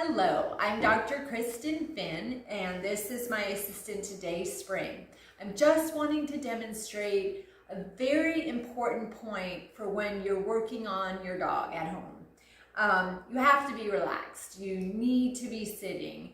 Hello, I'm Dr. Kristen Finn, and this is my assistant today, Spring. I'm just wanting to demonstrate a very important point for when you're working on your dog at home. You have to be relaxed. You need to be sitting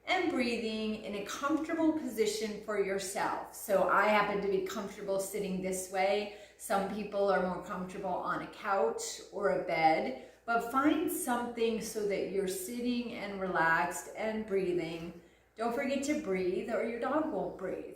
and breathing in a comfortable position for yourself. So I happen to be comfortable sitting this way. Some people are more comfortable on a couch or a bed. But find something so that you're sitting and relaxed and breathing. Don't forget to breathe or your dog won't breathe.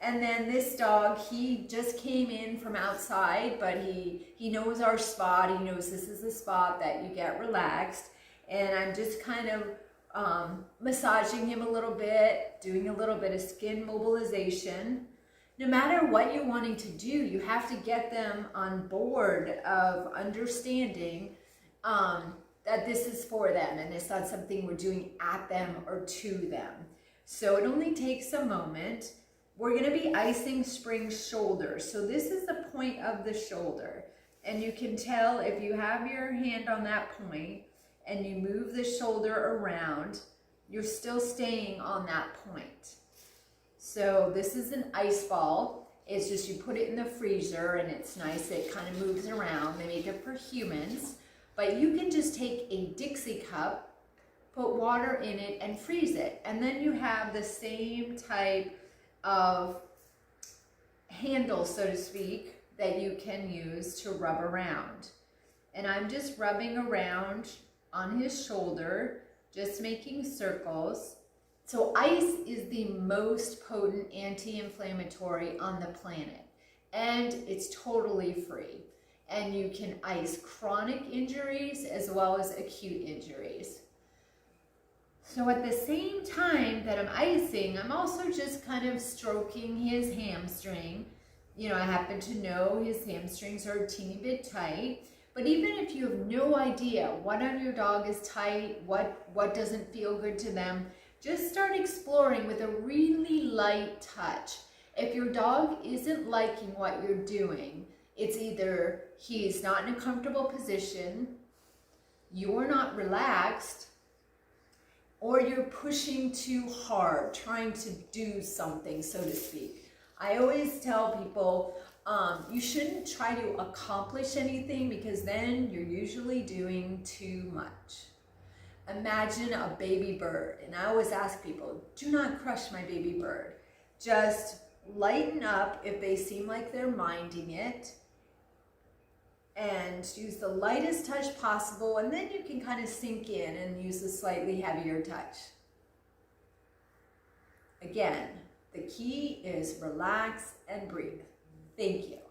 And then this dog, he just came in from outside, but he knows our spot. He knows this is the spot that you get relaxed. And I'm just kind of massaging him a little bit, doing a little bit of skin mobilization. No matter what you're wanting to do, you have to get them on board of understanding that this is for them and it's not something we're doing at them or to them. So it only takes a moment. We're going to be icing Spring's shoulder. So this is the point of the shoulder. And you can tell if you have your hand on that point and you move the shoulder around, you're still staying on that point. So this is an ice ball. It's just you put it in the freezer and it's nice. It kind of moves around. They make it for humans. But you can just take a Dixie cup, put water in it, and freeze it. And then you have the same type of handle, so to speak, that you can use to rub around. And I'm just rubbing around on his shoulder, just making circles. So ice is the most potent anti-inflammatory on the planet, and it's totally free. And you can ice chronic injuries as well as acute injuries. So at the same time that I'm icing, I'm also just kind of stroking his hamstring. You know, I happen to know his hamstrings are a teeny bit tight, but even if you have no idea what on your dog is tight, what doesn't feel good to them, just start exploring with a really light touch. If your dog isn't liking what you're doing, it's either he's not in a comfortable position, you're not relaxed, or you're pushing too hard, trying to do something, so to speak. I always tell people, you shouldn't try to accomplish anything because then you're usually doing too much. Imagine a baby bird, and I always ask people, do not crush my baby bird. Just lighten up if they seem like they're minding it, and use the lightest touch possible, and then you can kind of sink in and use a slightly heavier touch. Again, the key is relax and breathe. Thank you.